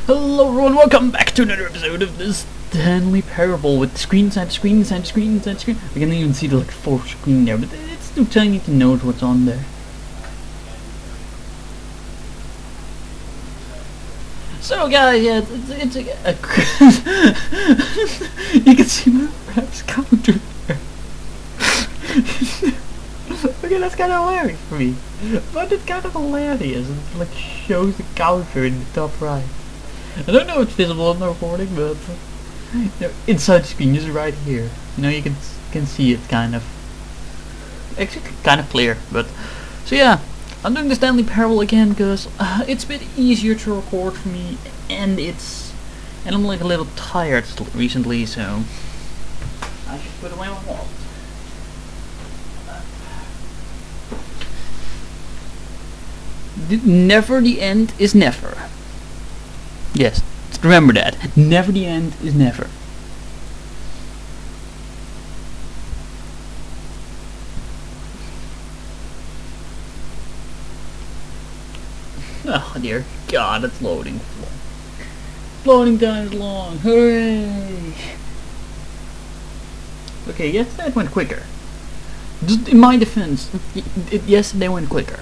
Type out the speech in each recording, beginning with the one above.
Hello everyone, welcome back to another episode of the Stanley Parable with screen inside screen inside screen inside screen. We can even see the like fourth screen there, but it's too tiny to note what's on there. So guys, yeah, it's a you can see my perhaps counter there. Okay, that's kind of hilarious for me, but it's kind of hilarious. It like shows the counter in the top right. I don't know if it's visible in the recording, but you know, inside screen is right here. You know, you can see it kind of. Actually, kind of clear. But so yeah, I'm doing the Stanley Parable again because it's a bit easier to record for me, and I'm like a little tired recently, so I should put away my wallet. Never the end is never. Yes, remember that. Never the end is never. Oh dear God, it's loading. Loading time is long. Hooray! Okay, yes, that went quicker. Just in my defense, yes, they went quicker.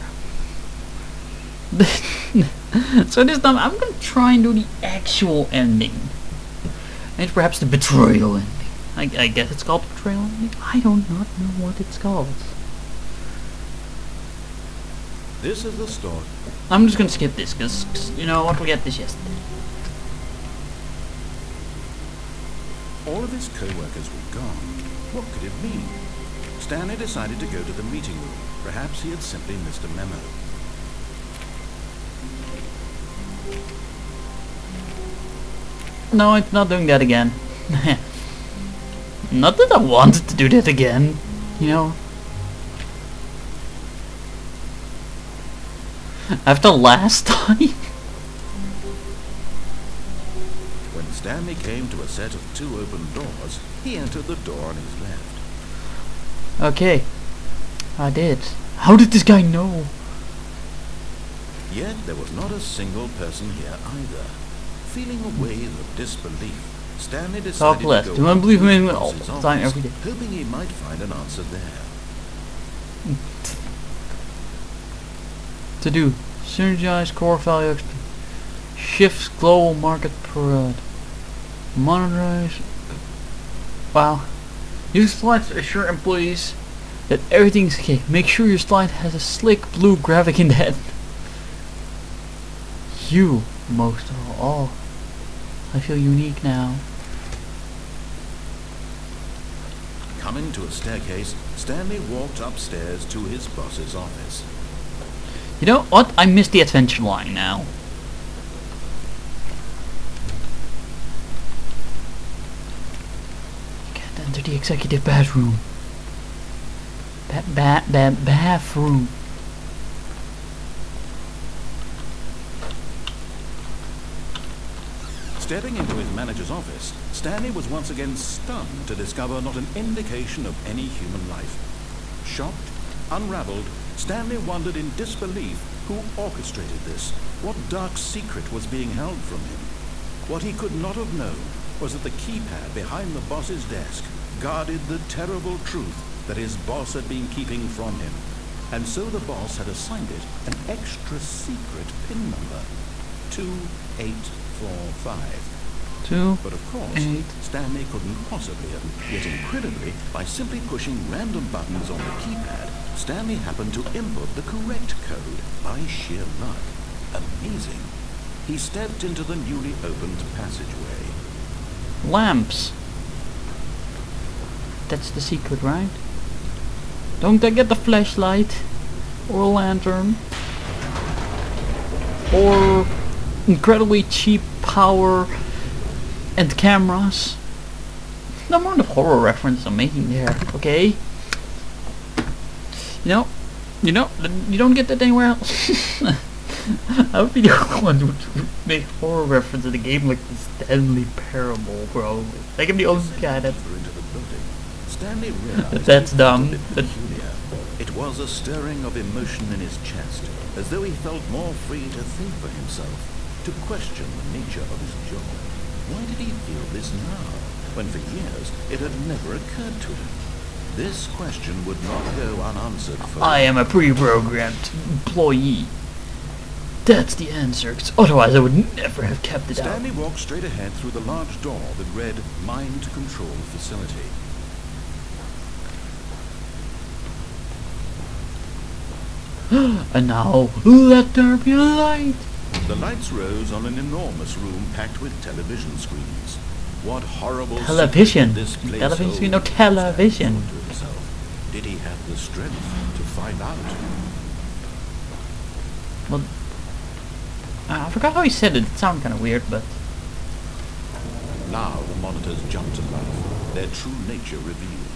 So this time I'm gonna try and do the actual ending. And perhaps the betrayal ending. I guess it's called betrayal ending. I do not know what it's called. This is the story. I'm just gonna skip this because you know what, we got this yesterday. All of his co-workers were gone. What could it mean? Stanley decided to go to the meeting room. Perhaps he had simply missed a memo. No, it's not doing that again. Not that I wanted to do that again, you know. After last time. When Stanley came to a set of two open doors, he entered the door on his left. Okay, I did. How did this guy know? Yet there was not a single person here either. Feeling a wave of disbelief, Stanley decided Top left. to Do go I believe to him his all the boss's time, office, every day? hoping he might find an answer there. To do. Synergize core value XP. Shifts global market parade. Monetize. Wow. Use slides to assure employees that everything's okay. Make sure your slide has a slick blue graphic in the head. You, most of all. I feel unique now. Coming to a staircase, Stanley walked upstairs to his boss's office. You know what? I missed the adventure line now. You can't enter the executive bathroom. Bathroom. Stepping into his manager's office, Stanley was once again stunned to discover not an indication of any human life. Shocked, unraveled, Stanley wondered in disbelief who orchestrated this, what dark secret was being held from him. What he could not have known was that the keypad behind the boss's desk guarded the terrible truth that his boss had been keeping from him. And so the boss had assigned it an extra secret PIN number, 2845. But of course, Stanley couldn't possibly have. Yet incredibly, by simply pushing random buttons on the keypad, Stanley happened to input the correct code by sheer luck. Amazing. He stepped into the newly opened passageway. Lamps. That's the secret, right? Don't I get the flashlight? Or a lantern? Or incredibly cheap power and cameras? No more the horror reference I'm making there, okay? You know, you don't get that anywhere else. I would be the only one who would make horror reference in a game like the Stanley Parable, probably. Like I'm the only guy that. Stanley realized That's dumb. It was a stirring of emotion in his chest, as though he felt more free to think for himself. to question the nature of his job. Why did he feel this now, when for years it had never occurred to him? This question would not go unanswered for I am a pre-programmed employee. That's the answer, 'cause otherwise I would never have kept it out. Stanley walked straight ahead through the large door that read Mind Control Facility. And now, let there be light. The lights rose on an enormous room packed with television screens. What horrible Television. secret this place Television screen, no holds, television. Stanley thought to himself. Did he have the strength to find out? Well, I forgot how he said it. It sounded kind of weird, but Now the monitors jumped to life, their true nature revealed.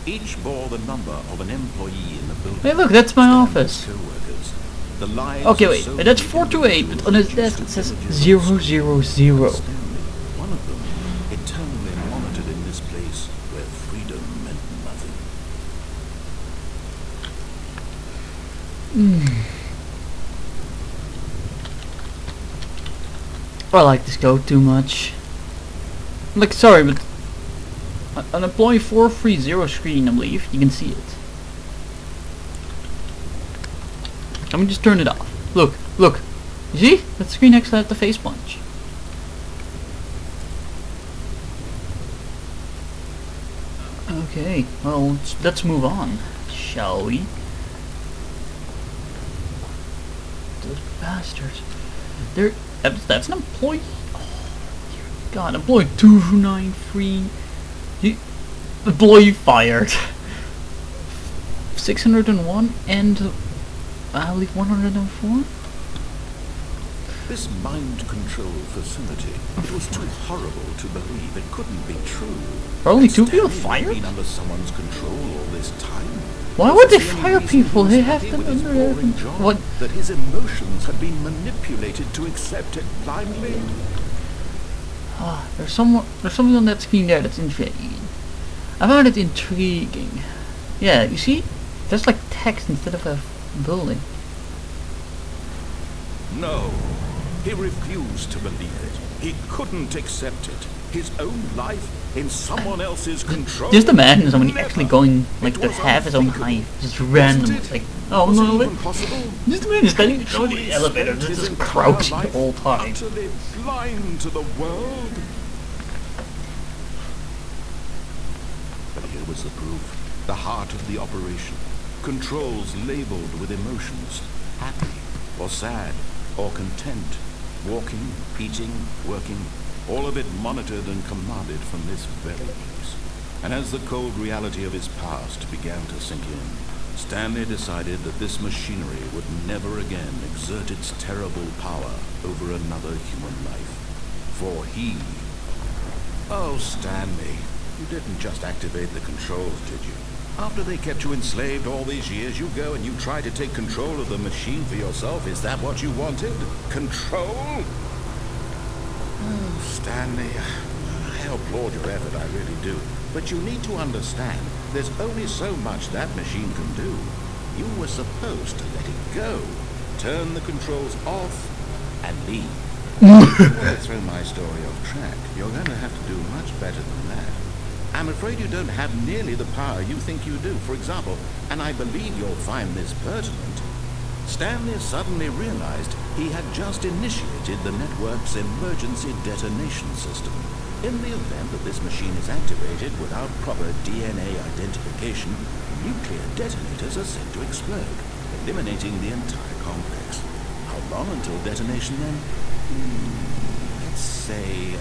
Each bore the number of an employee in the building. hey, look, that's my Stanley's office. co-workers. The lives Okay, of wait, so that's many 428, but on his individuals desk it says who 000. Stanley, one of them, eternally monitored in this place where freedom meant nothing. I like this code too much. Like, sorry, but an employee 430 screen, I believe, you can see it. Let me just turn it off. Look, look. You see? That screen actually had the face punch. Okay, well, let's move on, shall we? Those bastards. That's an employee. Oh, dear God, employee 293. Employee fired. 601 and I believe 104. This mind control facility, it was too horrible to believe. It couldn't be true. Are only two people Stanley had fired? been under someone's control all this time. Why would they Was the only fire reason he people? was They have happy them with his under their boring control. job? What? That his emotions had been manipulated to accept it blindly. There's something on that screen there that's intriguing. I found it intriguing. Yeah, you see? There's like text instead of a building. No, he refused to believe it. He couldn't accept it. His own life in someone else's control. Just imagine somebody Never. actually going like It to was have his own unthinkable. hive, just randomly. Wasn't it? Like, oh Was no, it even possible? just imagine standing in Truly the elevator, spent his just entire crouching the life whole time. Utterly blind to the world. But here was the proof. The heart of the operation. Controls labeled with emotions. Happy or sad or content. Walking, eating, working. All of it monitored and commanded from this very place. And as the cold reality of his past began to sink in, Stanley decided that this machinery would never again exert its terrible power over another human life. For he... Oh, Stanley, you didn't just activate the controls, did you? After they kept you enslaved all these years, you go and you try to take control of the machine for yourself. Is that what you wanted? Control? Oh, Stanley, I applaud your effort, I really do. But you need to understand, there's only so much that machine can do. You were supposed to let it go. Turn the controls off and leave. If you want to throw my story off track, you're going to have to do much better than that. I'm afraid you don't have nearly the power you think you do. For example, and I believe you'll find this pertinent, Stanley suddenly realized he had just initiated the network's emergency detonation system. In the event that this machine is activated without proper DNA identification, nuclear detonators are set to explode, eliminating the entire complex. How long until detonation then? Let's say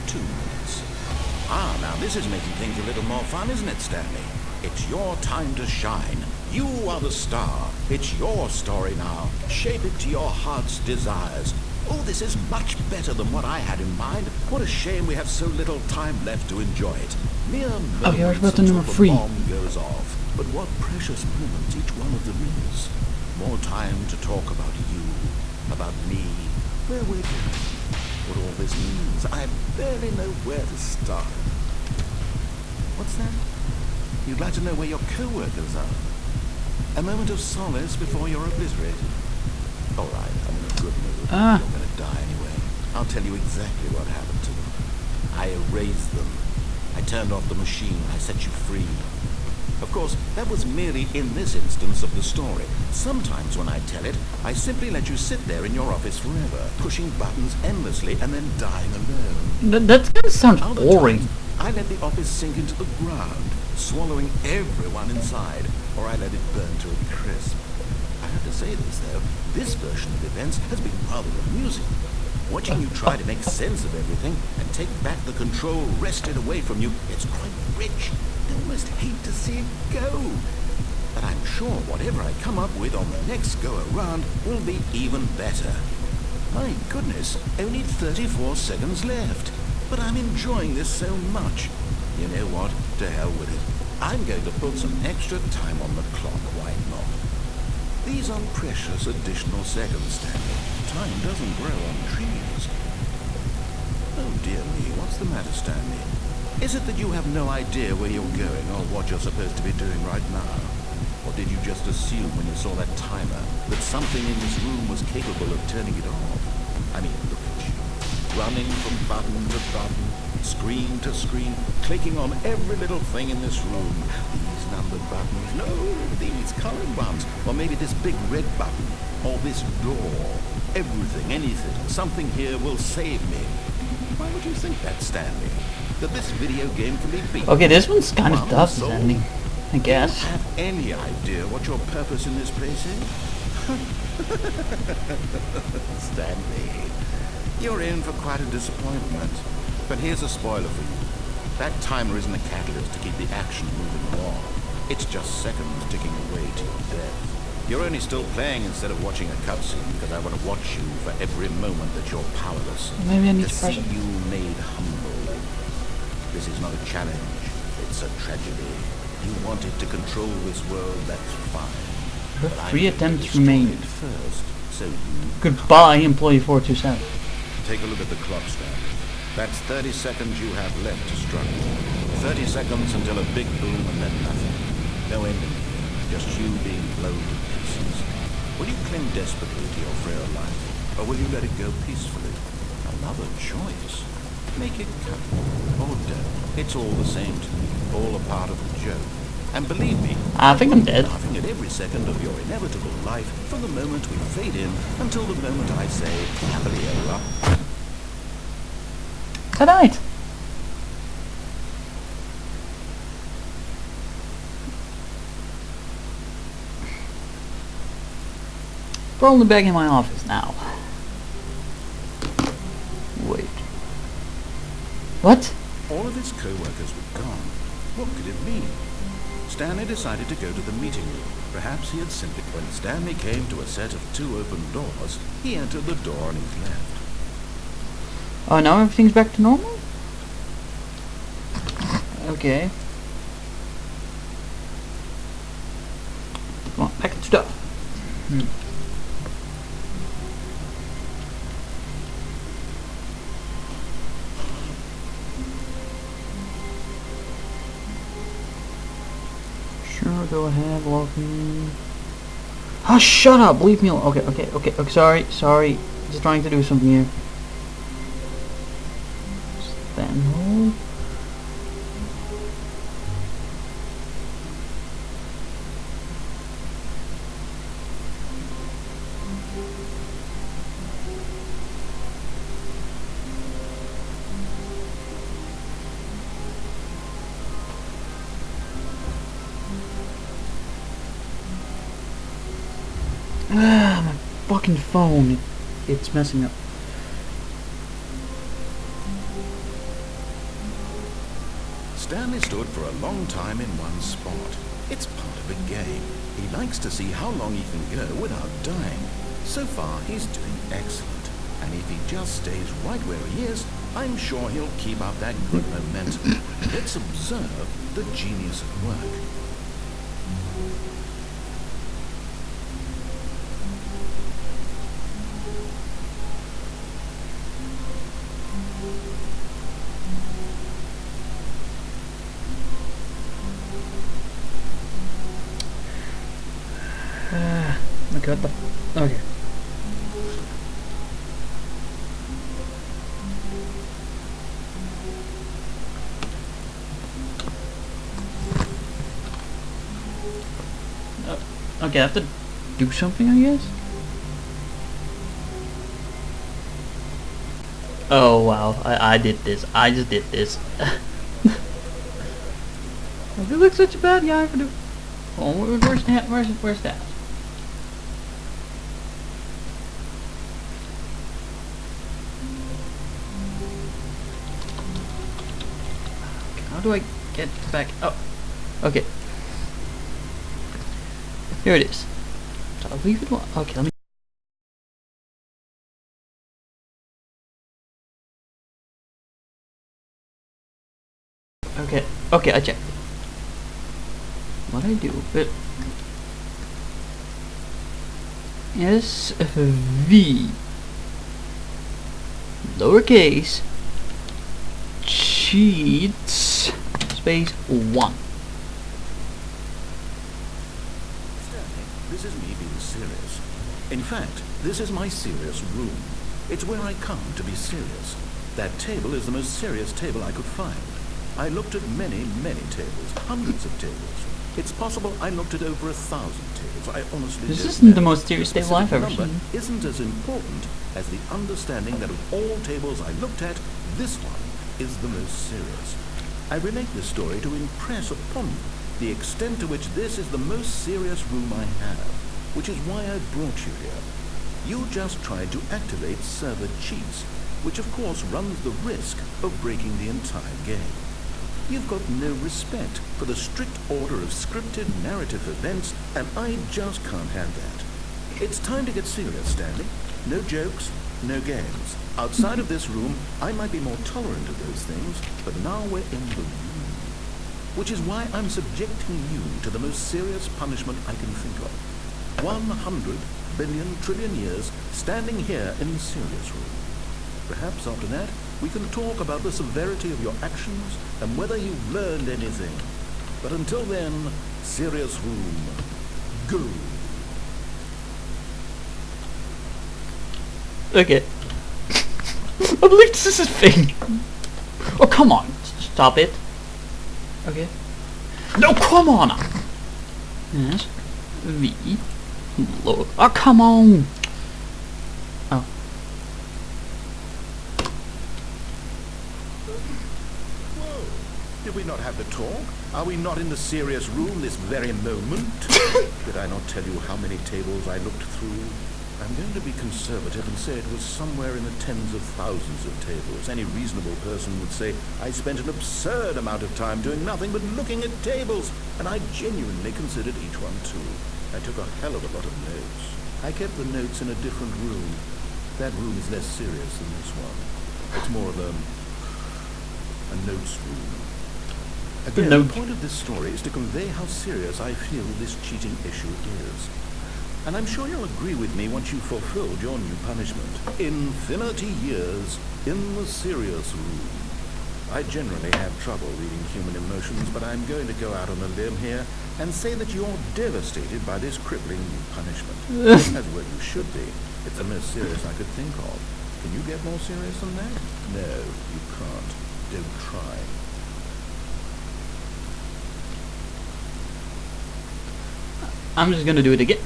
2 minutes. Now this is making things a little more fun, isn't it, Stanley? It's your time to shine. You are the star. It's your story now. Shape it to your heart's desires. Oh, this is much better than what I had in mind. What a shame we have so little time left to enjoy it. Mere moments here's about the until number the 3. bomb goes off. But what precious moments each one of them is. More time to talk about you, about me, where we're going, what all this means. I barely know where to start. What's that? You'd like to know where your co-workers are? A moment of solace before you're obliterated. All right, I'm in a good mood. You're going to die anyway. I'll tell you exactly what happened to them. I erased them. I turned off the machine. I set you free. Of course, that was merely in this instance of the story. Sometimes when I tell it, I simply let you sit there in your office forever, pushing buttons endlessly and then dying alone. That kind of sounds Other boring. times, I let the office sink into the ground, swallowing everyone inside, or I let it burn to a crisp. I have to say this, though, this version of events has been rather amusing. Watching you try to make sense of everything and take back the control wrested away from you, it's quite rich. I almost hate to see it go. But I'm sure whatever I come up with on the next go-around will be even better. My goodness, only 34 seconds left. But I'm enjoying this so much. You know what? To hell with it. I'm going to put some extra time on the clock, why not? These are precious additional seconds, Stanley. Time doesn't grow on trees. Oh dear me, what's the matter, Stanley? Is it that you have no idea where you're going or what you're supposed to be doing right now? Or did you just assume when you saw that timer that something in this room was capable of turning it off? I mean, look at you. Running from button to button, screen to screen, clicking on every little thing in this room. These numbered buttons, no, these colored ones. Or maybe this big red button, or this door. Everything, anything, something here will save me. Why would you think that, Stanley? That this video game can be beaten? Okay, this one's kind of tough, So, Stanley. I guess. do you have any idea what your purpose in this place is? Stanley, you're in for quite a disappointment. But here's a spoiler for you. That timer isn't a catalyst to keep the action moving along. It's just seconds ticking away to your death. You're only still playing instead of watching a cutscene because I want to watch you for every moment that you're powerless. Maybe I need to to press see it. you made humble. This is not a challenge. It's a tragedy. You wanted to control this world, that's fine. But But I'm 3 going to attempts destroy remain. it first, so you Goodbye, employee 427. take a look at the clock, Stanley. That's 30 seconds you have left to struggle. 30 seconds until a big boom and then nothing. No ending. Just you being blown to pieces. Will you cling desperately to your frail life, or will you let it go peacefully? Another choice. Make it count, or don't. It's all the same to me. All a part of the joke. And believe me, I think I'm dead. laughing at every second of your inevitable life from the moment we fade in until the moment I say, happily ever after. Good night. Probably back in my office now. Wait. What? All of his co-workers were gone. What could it mean? Stanley decided to go to the meeting room. Perhaps he had simply... When Stanley came to a set of 2 open doors, he entered the door on his left. Oh, now everything's back to normal? Okay. Come on, back to stuff. Sure, go ahead, log me. Oh, shut up! Leave me alone. Okay, sorry. Just trying to do something here. Stanley. Ah, my fucking phone. It's messing up. Stanley stood for a long time in one spot. It's part of a game. He likes to see how long he can go without dying. So far, he's doing excellent. And if he just stays right where he is, I'm sure he'll keep up that good momentum. Let's observe the genius at work. Okay, what the... Okay. Okay, I have to do something, I guess. Oh wow, I did this. I just did this. You look such a bad guy for doing. Oh, where's that? Where's that? How do I get back? Oh, okay. Here it is. Shall I leave it? Okay, let me. Okay, okay, I checked. What I do? SV lowercase cheats space 1. This is me being serious. In fact, this is my serious room. It's where I come to be serious. That table is the most serious table I could find. I looked at many, many tables, hundreds of tables. It's possible I looked at over 1,000 tables. I honestly This don't isn't know. the most serious table I've ever number seen. isn't as important as the understanding that of all tables I looked at, this one is the most serious. I relate this story to impress upon you the extent to which this is the most serious room I have, which is why I brought you here. You just tried to activate server cheats, which of course runs the risk of breaking the entire game. You've got no respect for the strict order of scripted narrative events, and I just can't have that. It's time to get serious, Stanley. No jokes, no games. Outside of this room, I might be more tolerant of those things, but now we're in the room. Which is why I'm subjecting you to the most serious punishment I can think of. 100 billion trillion years standing here in the serious room. Perhaps after that, we can talk about the severity of your actions and whether you've learned anything. But until then, serious room, go. Okay. I believe this is a thing. Oh, come on. Stop it. Okay. No, come on. Yes. V. Look. Oh, come on. Oh. Whoa. Did we not have the talk? Are we not in the serious room this very moment? Did I not tell you how many tables I looked through? I'm going to be conservative and say it was somewhere in the tens of thousands of tables. Any reasonable person would say I spent an absurd amount of time doing nothing but looking at tables, and I genuinely considered each one too. I took a hell of a lot of notes. I kept the notes in a different room. That room is less serious than this one. It's more of a notes room. Again, the point of this story is to convey how serious I feel this cheating issue is. And I'm sure you'll agree with me once you've fulfilled your new punishment. Infinity years in the serious room. I generally have trouble reading human emotions, but I'm going to go out on a limb here and say that you're devastated by this crippling new punishment. As well you should be. It's the most serious I could think of. Can you get more serious than that? No, you can't. Don't try. I'm just gonna do it again.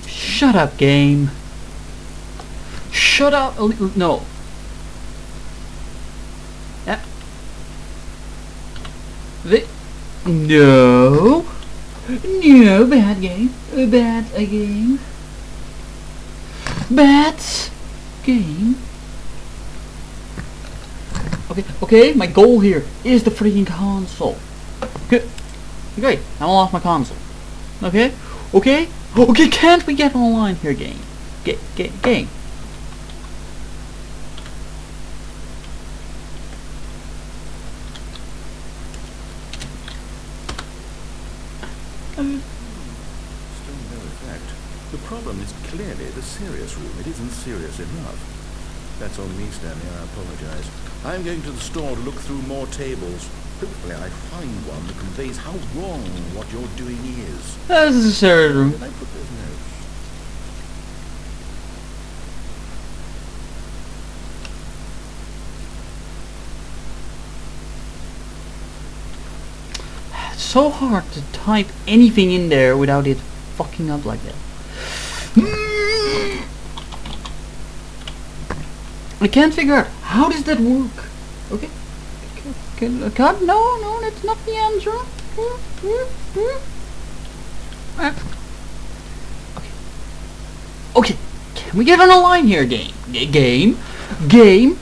Shut up, game. Shut up. No. Yeah. No. No, bad game. Bad game. Bad game. Okay, my goal here is the freaking console. Okay, I'm off my console. Okay, can't we get online here, game? Game. Still no effect. The problem is clearly the serious room. It isn't serious enough. That's on me, Stanley. I apologize. I'm going to the store to look through more tables. Hopefully I find one that conveys how wrong what you're doing is. This is a serious room. Did I put those notes? It's so hard to type anything in there without it fucking up like that. I can't figure out how does that work. Okay. God, no, that's not the answer. Okay, can we get on a line here, game? Game.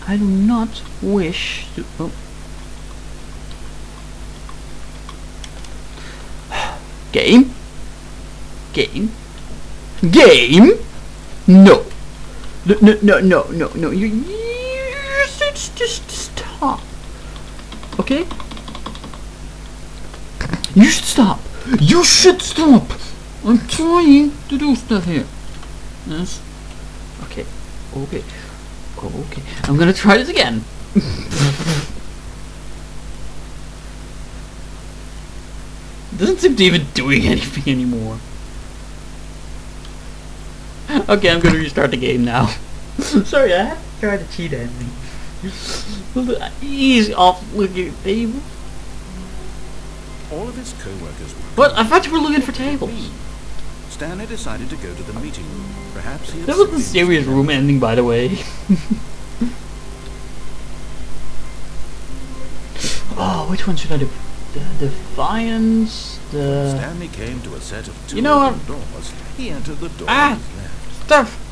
I do not wish to. Oh. Game. No. No. You just stop. Okay? You should stop. I'm trying to do stuff here. Yes. Okay. I'm gonna try this again. Doesn't seem to even doing anything anymore. Okay, I'm gonna restart the game now. Sorry, I had to try the cheat ending. Ease off looking at tables. All of his co-workers were... But I thought you were looking for tables. Stanley decided to go to the meeting room. Perhaps he had... That was the serious room ending, by the way. Oh, which one should I do? The Defiance, the... Stanley came to a set of two open doors. He entered the door on his left. Stuff!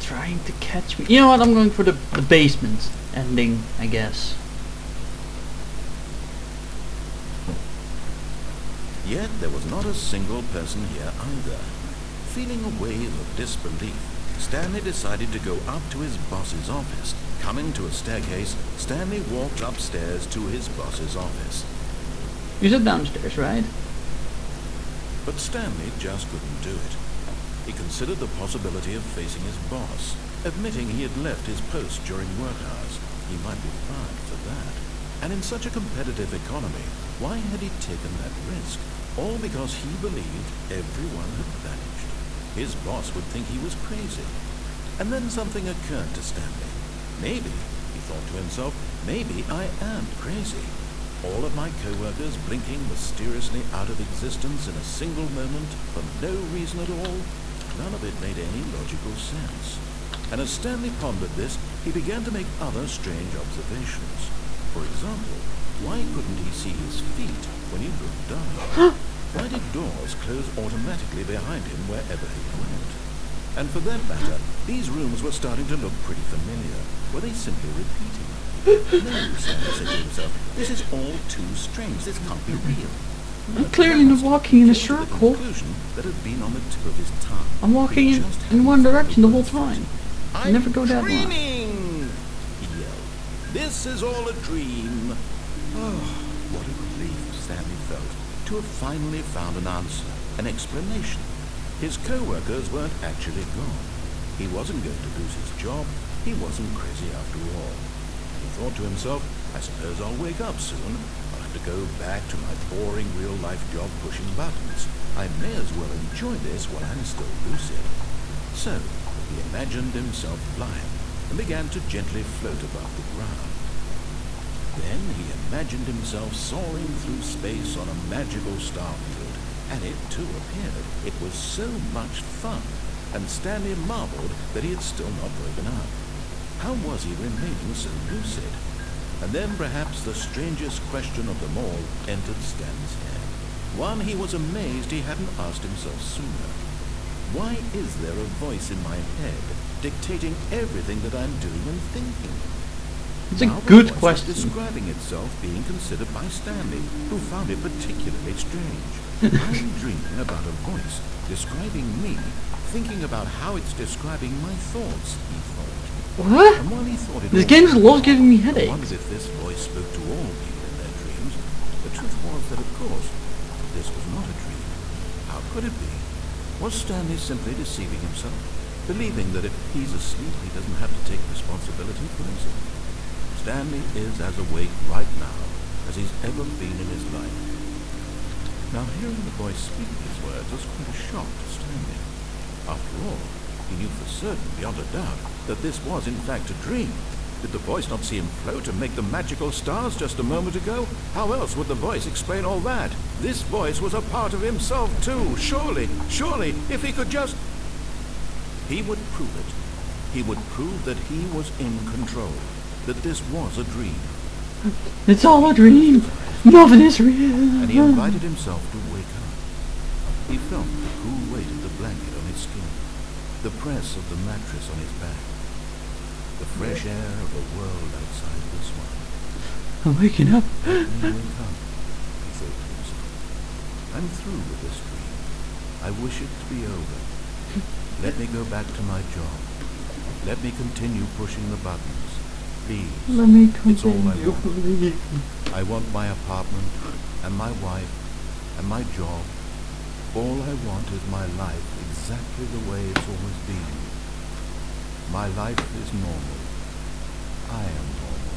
Trying to catch me. You know what, I'm going for the basement ending, I guess. Yet there was not a single person here either. Feeling a wave of disbelief, Stanley decided to go up to his boss's office. Coming to a staircase, Stanley walked upstairs to his boss's office. You said downstairs, right? But Stanley just couldn't do it. He considered the possibility of facing his boss, admitting he had left his post during work hours. He might be fired for that. And in such a competitive economy, why had he taken that risk? All because he believed everyone had vanished. His boss would think he was crazy. And then something occurred to Stanley. Maybe, he thought to himself, maybe I am crazy. All of my co-workers blinking mysteriously out of existence in a single moment for no reason at all. None of it made any logical sense. And as Stanley pondered this, he began to make other strange observations. For example, why couldn't he see his feet when he looked down? Why did doors close automatically behind him wherever he went? And for that matter, these rooms were starting to look pretty familiar. Were they simply repeating? No, Stanley said to himself, this is all too strange. This can't be real. I'm clearly not walking in a circle. That had been on the tip of his tongue. I'm walking in one direction the whole time. I never go that way. Dreaming! He yelled. This is all a dream. Oh, what a relief Stanley felt to have finally found an answer, an explanation. His co-workers weren't actually gone. He wasn't going to lose his job. He wasn't crazy after all. He thought to himself, I suppose I'll wake up soon. I'll have to go back to my boring real-life job pushing buttons. I may as well enjoy this while I'm still lucid. So, he imagined himself flying and began to gently float above the ground. Then he imagined himself soaring through space on a magical starfield, and it too appeared. It was so much fun, and Stanley marveled that he had still not woken up. How was he remaining so lucid? And then perhaps the strangest question of them all entered Stanley's head. One he was amazed he hadn't asked himself sooner. Why is there a voice in my head dictating everything that I'm doing and thinking? It's a good question. Describing itself being considered by Stanley, who found it particularly strange. I'm dreaming about a voice describing me, thinking about how it's describing my thoughts, he thought. What? And while he thought it This game just loves giving me headaches. I wondered if this voice spoke to all people in their dreams. The truth was that, of course, this was not a dream. How could it be? Was Stanley simply deceiving himself, believing that if he's asleep, he doesn't have to take responsibility for himself? Stanley is as awake right now as he's ever been in his life. Now, hearing the voice speak these words was quite a shock to Stanley. After all, he knew for certain, beyond a doubt, that this was in fact a dream. Did the voice not see him float and make the magical stars just a moment ago? How else would the voice explain all that? This voice was a part of himself too. Surely, if he could just... He would prove it. He would prove that he was in control. That this was a dream. It's all a dream. Nothing is real. And he invited himself to wake up. He felt the cool weight of the blanket on his skin, the press of the mattress on his back, the fresh air of the world outside this one. I'm waking up. Let me wake up, he thought to himself. I'm through with this dream. I wish it to be over. Let me go back to my job. Let me continue pushing the buttons. Please. Let me It's all I continue. want. I want my apartment, and my wife, and my job. All I want is my life exactly the way it's always been. My life is normal. I am normal.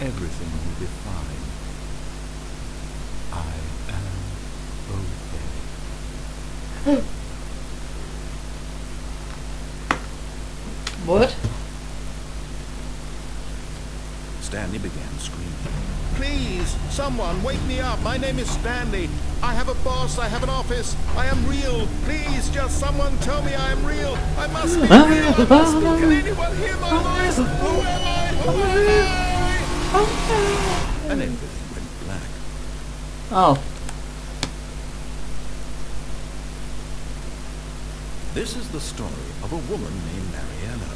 Everything will be fine. I am okay. What? Stanley began screaming. Please, someone, wake me up. My name is Stanley. I have a boss. I have an office. I am real. Please, just someone tell me I am real. I must be real. I must be. Can anyone hear my voice? Who am I? Who am I? And everything went black. Oh. This is the story of a woman named Mariella.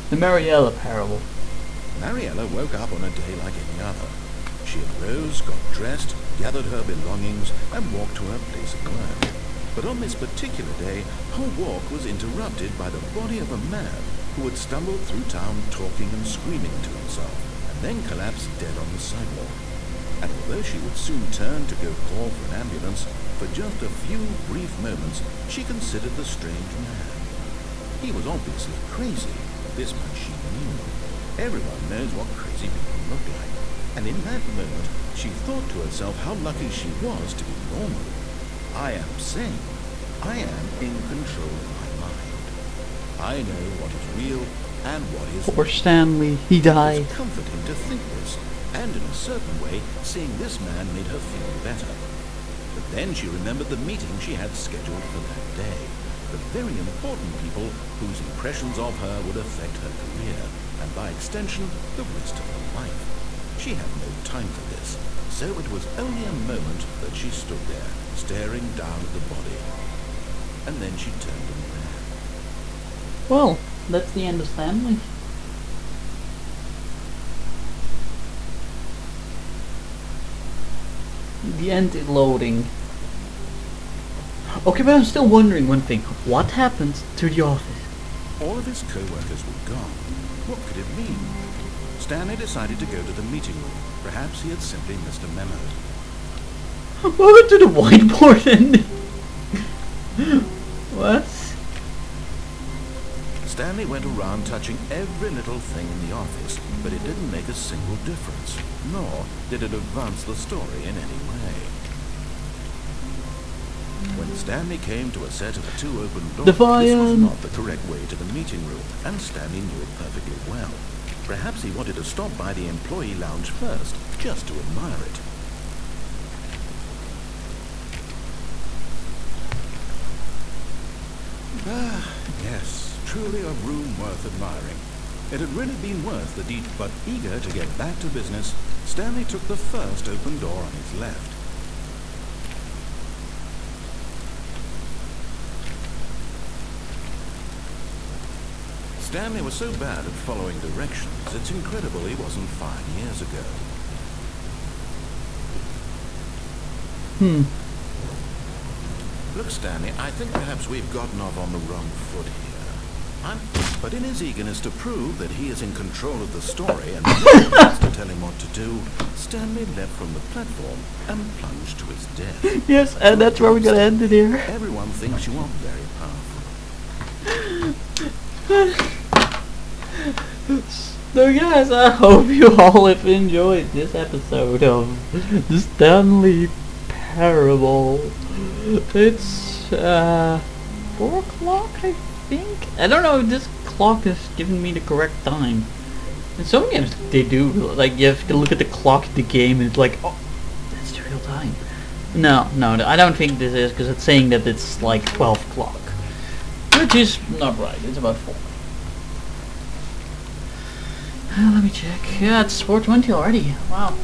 The Mariella parable. Mariella woke up on a day like any other. She arose, got dressed, gathered her belongings, and walked to her place of work. But on this particular day, her walk was interrupted by the body of a man who had stumbled through town talking and screaming to himself, and then collapsed dead on the sidewalk. And although she would soon turn to go call for an ambulance, for just a few brief moments she considered the strange man. He was obviously crazy, this much she knew. Everyone knows what crazy people look like. And in that moment, she thought to herself how lucky she was to be normal. I am sane. I am in control of my mind. I know what is real and what is Poor Stanley, he died. It was comforting to think this, and in a certain way, seeing this man made her feel better. But then she remembered the meeting she had scheduled for that day. The very important people whose impressions of her would affect her career, and by extension, the rest of her life. She had no time for this, so it was only a moment that she stood there, staring down at the body. And then she turned and ran. Well, that's the end of Stanley. The end is loading. Okay, but I'm still wondering one thing. What happened to the office? All of his co-workers were gone. What could it mean? Stanley decided to go to the meeting room. Perhaps he had simply missed a memo. What happened to the whiteboard then? What? Stanley went around touching every little thing in the office, but it didn't make a single difference, nor did it advance the story in any way. When Stanley came to a set of two open doors, this was not the correct way to the meeting room, and Stanley knew it perfectly well. Perhaps he wanted to stop by the employee lounge first, just to admire it. Ah, yes, truly a room worth admiring. It had really been worth the deed, but eager to get back to business, Stanley took the first open door on his left. Stanley was so bad at following directions, it's incredible he wasn't 5 years ago. Look, Stanley, I think perhaps we've gotten off on the wrong foot here. But in his eagerness to prove that he is in control of the story and no one else to tell him what to do, Stanley leapt from the platform and plunged to his death. Yes, and that's where we're gonna end it here. Everyone thinks you are very powerful. So guys, I hope you all have enjoyed this episode of the Stanley Parable. It's 4 o'clock, I think. I don't know if this clock is giving me the correct time. In some games they do, like you have to look at the clock in the game and it's like, oh, that's the real time. No, I don't think this is, because it's saying that it's like 12 o'clock. Which is not right, it's about 4. Let me check. Yeah, it's 4:20 already. Wow.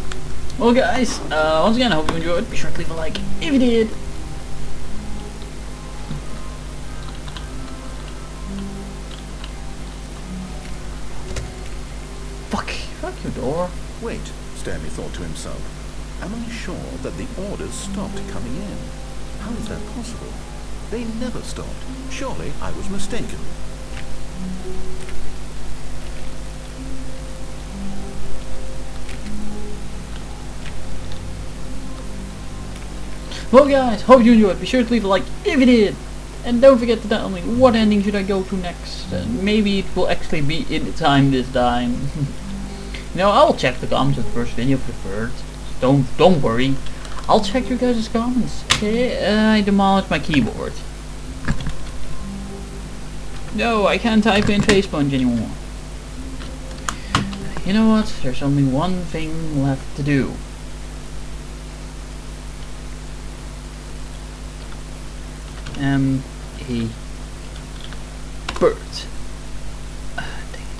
Well guys, once again I hope you enjoyed. Be sure to leave a like if you did. Fuck your door. Wait, Stanley thought to himself. Am I sure that the orders stopped coming in? How is that possible? They never stopped. Surely I was mistaken. Well guys, hope you enjoyed. Be sure to leave a like if you did. And don't forget to tell me what ending should I go to next. And maybe it will actually be in the time this time. You know, I'll check the comments of the first video preferred. Don't worry. I'll check your guys' comments. Okay, I demolished my keyboard. No, I can't type in FacePunch anymore. You know what? There's only one thing left to do. A bird. Dang it.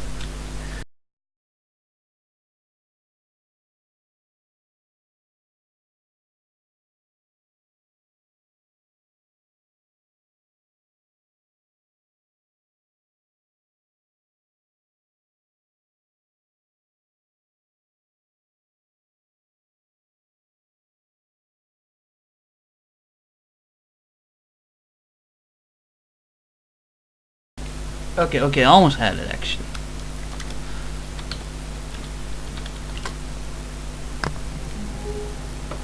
Okay, I almost had it actually.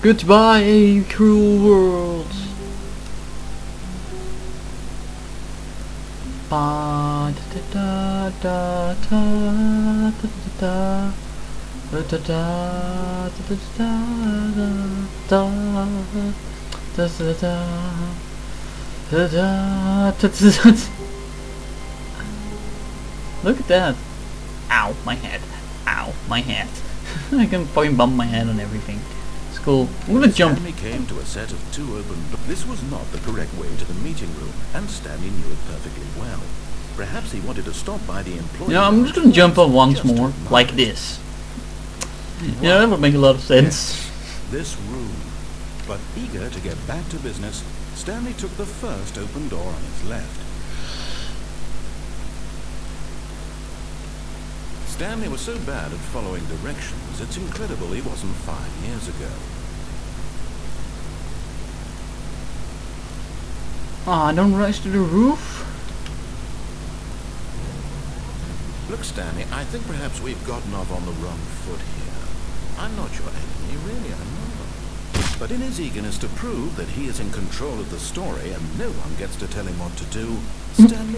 Goodbye, cruel world. Ba da da da da da da da da da da da. Look at that. Ow, my head. Ow, my head. I can fucking bump my head on everything. It's cool. I'm gonna jump. Stanley came to a set of 2 open doors. This was not the correct way to the meeting room, and Stanley knew it perfectly well. Perhaps he wanted to stop by the employee. You know, I'm just gonna jump on once more, like this. Yeah, that would make a lot of sense. Yes, this room. But eager to get back to business, Stanley took the first open door on his left. Stanley was so bad at following directions, it's incredible he wasn't 5 years ago. Ah, don't rise to the roof. Look, Stanley, I think perhaps we've gotten off on the wrong foot here. I'm not your enemy, really, I'm not. But in his eagerness to prove that he is in control of the story and no one gets to tell him what to do, Stanley